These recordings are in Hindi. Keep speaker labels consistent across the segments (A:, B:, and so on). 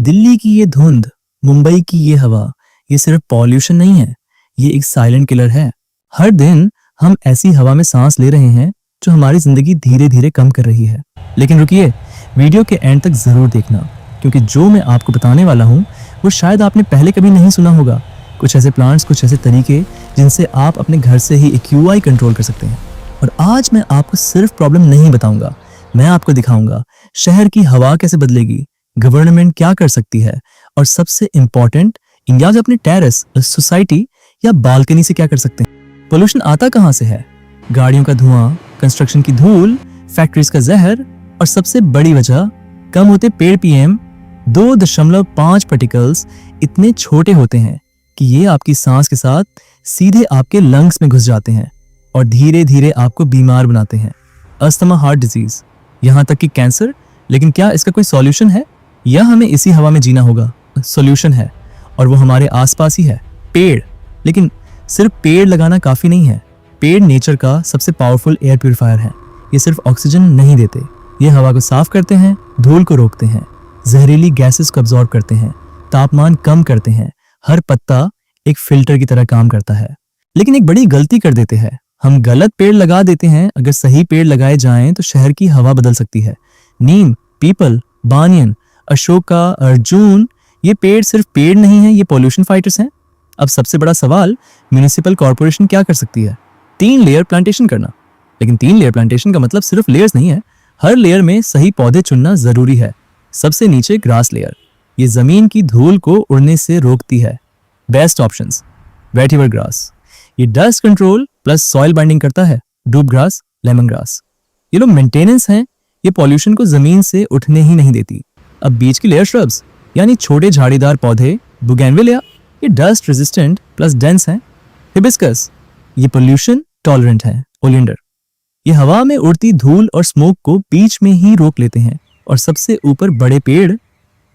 A: दिल्ली की ये धुंध, मुंबई की ये हवा, ये सिर्फ पॉल्यूशन नहीं है, ये एक साइलेंट किलर है। हर दिन हम ऐसी हवा में सांस ले रहे हैं जो हमारी जिंदगी धीरे धीरे कम कर रही है। लेकिन रुकिए, वीडियो के एंड तक जरूर देखना, क्योंकि जो मैं आपको बताने वाला हूँ वो शायद आपने पहले कभी नहीं सुना होगा। कुछ ऐसे प्लांट्स, कुछ ऐसे तरीके जिनसे आप अपने घर से ही एक्यूआई कंट्रोल कर सकते हैं। और आज मैं आपको सिर्फ प्रॉब्लम नहीं बताऊंगा, मैं आपको दिखाऊंगा शहर की हवा कैसे बदलेगी, गवर्नमेंट क्या कर सकती है, और सबसे इंपॉर्टेंट, इंडिया जो अपने टेरेस, सोसाइटी या बालकनी से क्या कर सकते हैं। पोल्यूशन आता कहाँ से है? गाड़ियों का धुआं, कंस्ट्रक्शन की धूल, फैक्ट्रीज का जहर, और सबसे बड़ी वजह कम होते पेड़। पीएम 2.5 पार्टिकल्स इतने छोटे होते हैं कि ये आपकी सांस के साथ सीधे आपके लंग्स में घुस जाते हैं और धीरे धीरे आपको बीमार बनाते हैं। अस्थमा, हार्ट डिजीज, यहाँ तक कि कैंसर। लेकिन क्या इसका कोई सॉल्यूशन है, या हमें इसी हवा में जीना होगा? सॉल्यूशन है, और वो हमारे आसपास ही है, पेड़। लेकिन सिर्फ पेड़ लगाना काफी नहीं है। पेड़ नेचर का सबसे पावरफुल एयर प्यूरिफायर है। ये सिर्फ ऑक्सीजन नहीं देते, ये हवा को साफ करते हैं, धूल को रोकते हैं, जहरीली गैसेस को अब्सॉर्ब करते हैं, तापमान कम करते हैं। हर पत्ता एक फिल्टर की तरह काम करता है। लेकिन एक बड़ी गलती कर देते हैं, हम गलत पेड़ लगा देते हैं। अगर सही पेड़ लगाए जाएं तो शहर की हवा बदल सकती है। नीम, पीपल, बानियन, अशोका, अर्जुन, ये पेड़ सिर्फ पेड़ नहीं है, ये पोल्यूशन फाइटर्स हैं। अब सबसे बड़ा सवाल, म्युनिसिपल कॉर्पोरेशन क्या कर सकती है? 3 लेयर प्लांटेशन करना। लेकिन 3 लेयर प्लांटेशन का मतलब सिर्फ लेयर्स नहीं है, हर लेयर में सही पौधे चुनना जरूरी है। सबसे नीचे ग्रास लेयर, ये जमीन की धूल को उड़ने से रोकती है। बेस्ट ऑप्शंस, वेटिवर ग्रास, ये dust control plus soil binding करता है। डूब ग्रास, लेमन ग्रास, ये लोग मेंटेनेंस हैं, ये पॉल्यूशन को जमीन से उठने ही नहीं देती। अब बीच की लेयर श्रब्स, यानी छोटे झाड़ीदार पौधे, बुगेनविलिया, ये डस्ट रेजिस्टेंट प्लस डेंस हैं। हिबिस्कस, ये पोल्यूशन टॉलरेंट है। ओलियंडर, ये हवा में उड़ती धूल और स्मोक को बीच में ही रोक लेते हैं। और सबसे ऊपर बड़े पेड़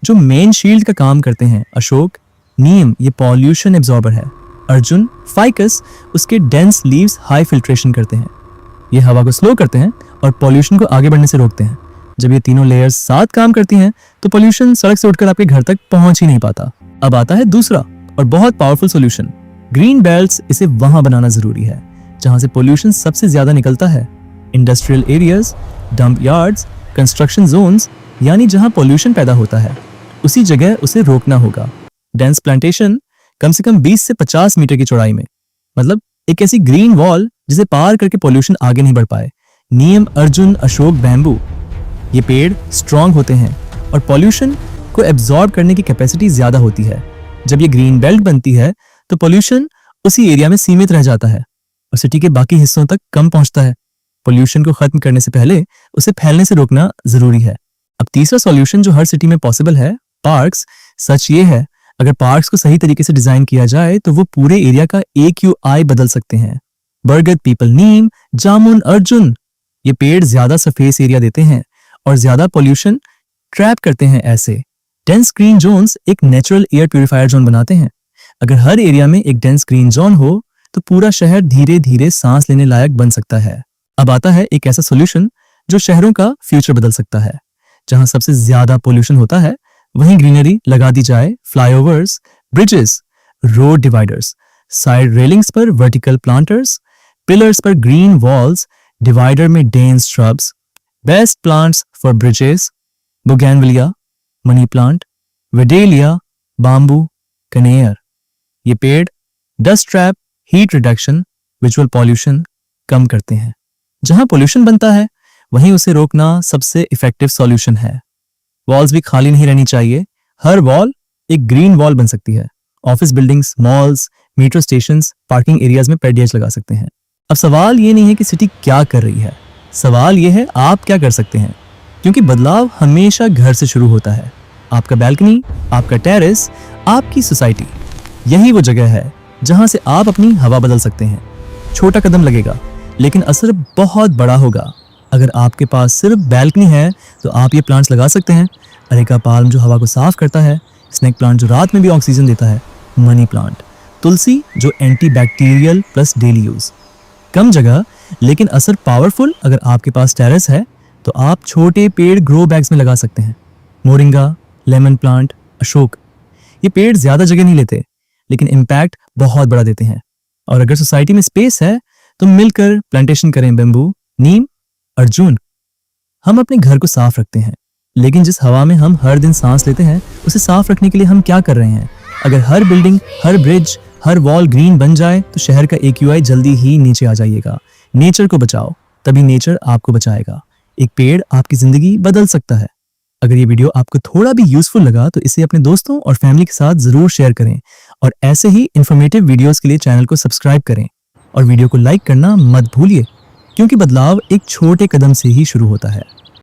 A: जो मेन शील्ड का काम करते हैं। अशोक, नीम, ये पॉल्यूशन एब्जॉर्बर है। अर्जुन, फाइकस, उसके डेंस लीव्स हाई फिल्ट्रेशन करते हैं, ये हवा को स्लो करते हैं और पॉल्यूशन को आगे बढ़ने से रोकते हैं। जब ये तीनों लेयर्स साथ काम करती हैं तो पॉल्यूशन सड़क से उठकर आपके घर तक पहुंच ही नहीं पाता। अब आता है दूसरा और बहुत पावरफुल सॉल्यूशन, ग्रीन बेल्ट्स। इसे वहां बनाना जरूरी है जहां से पॉल्यूशन सबसे ज्यादा निकलता है। Industrial areas, dump yards, construction zones, यानी जहां पॉल्यूशन पैदा होता है उसी जगह उसे रोकना होगा। डेंस प्लांटेशन, कम से कम 20 से 50 मीटर की चौड़ाई में, मतलब एक ऐसी ग्रीन वॉल जिसे पार करके पॉल्यूशन आगे नहीं बढ़ पाए। नीम, अर्जुन, अशोक, बैम्बू, ये पेड़ स्ट्रांग होते हैं और पॉल्यूशन को एब्जॉर्ब करने की कैपेसिटी ज्यादा होती है। जब ये ग्रीन बेल्ट बनती है तो पॉल्यूशन उसी एरिया में सीमित रह जाता है और सिटी के बाकी हिस्सों तक कम पहुंचता है। पॉल्यूशन को खत्म करने से पहले उसे फैलने से रोकना जरूरी है। अब तीसरा सॉल्यूशन जो हर सिटी में पॉसिबल है, पार्क्स। सच ये है, अगर पार्क्स को सही तरीके से डिजाइन किया जाए तो वो पूरे एरिया का AQI बदल सकते हैं। बरगद, पीपल, नीम, जामुन, अर्जुन, ये पेड़ ज्यादा सरफेस एरिया देते हैं और ज्यादा पॉल्यूशन ट्रैप करते हैं। ऐसे डेंस ग्रीन जोन्स एक नेचुरल एयर प्यूरिफायर जोन बनाते हैं। अगर हर एरिया में एक डेंस ग्रीन जोन हो तो पूरा शहर धीरे धीरे सांस लेने लायक बन सकता है। अब आता है एक ऐसा सॉल्यूशन जो शहरों का फ्यूचर बदल सकता है। जहां सबसे ज्यादा पॉल्यूशन होता है वहीं ग्रीनरी लगा दी जाए। Flyovers, bridges, road dividers, side railings पर वर्टिकल प्लांटर्स, पिलर्स पर ग्रीन वॉल्स, डिवाइडर में dense shrubs. Best plants for bridges, bougainvillea, money plant, wedelia, bamboo, कनेयर, ये पेड़ dust trap, heat reduction, visual pollution कम करते हैं। जहां पॉल्यूशन बनता है वहीं उसे रोकना सबसे इफेक्टिव सॉल्यूशन है। वॉल्स भी खाली नहीं रहनी चाहिए, हर वॉल एक ग्रीन वॉल बन सकती है। Office buildings, malls, metro stations, parking areas में पेडियर्स लगा सकते हैं। अब सवाल ये नहीं है कि सिटी क्या कर रही है, सवाल ये है आप क्या कर सकते हैं, क्योंकि बदलाव हमेशा घर से शुरू होता है। आपका बैल्कनी, आपका टेरेस, आपकी सोसाइटी, यही वो जगह है जहां से आप अपनी हवा बदल सकते हैं। छोटा कदम लगेगा लेकिन असर बहुत बड़ा होगा। अगर आपके पास सिर्फ बैल्कनी है तो आप ये प्लांट्स लगा सकते हैं। अरेका पाल्म जो हवा को साफ करता है, स्नेक प्लांट जो रात में भी ऑक्सीजन देता है, मनी प्लांट, तुलसी जो anti bacterial plus daily use. कम जगह लेकिन असर पावरफुल। अगर आपके पास टेरेस है तो आप छोटे पेड़ ग्रो बैग्स में लगा सकते हैं। Moringa, lemon plant, Ashok. ये पेड़ ज्यादा जगह नहीं लेते, लेकिन इम्पैक्ट बहुत बड़ा देते हैं। और अगर सोसाइटी में स्पेस है तो मिलकर प्लांटेशन करें बेम्बू, नीम, अर्जुन। हम अपने घर को साफ रखते हैं, लेकिन जिस हवा में हम हर दिन सांस लेते हैं उसे साफ रखने के लिए हम क्या कर रहे हैं? अगर हर बिल्डिंग, हर ब्रिज, हर वॉल ग्रीन बन जाए तो शहर का AQI जल्दी ही नीचे आ जाइएगा। नेचर को बचाओ, तभी नेचर आपको बचाएगा। एक पेड़ आपकी जिंदगी बदल सकता है। अगर ये वीडियो आपको थोड़ा भी यूजफुल लगा तो इसे अपने दोस्तों और फैमिली के साथ जरूर शेयर करें, और ऐसे ही इंफॉर्मेटिव वीडियोस के लिए चैनल को सब्सक्राइब करें और वीडियो को लाइक करना मत भूलिए, क्योंकि बदलाव एक छोटे कदम से ही शुरू होता है।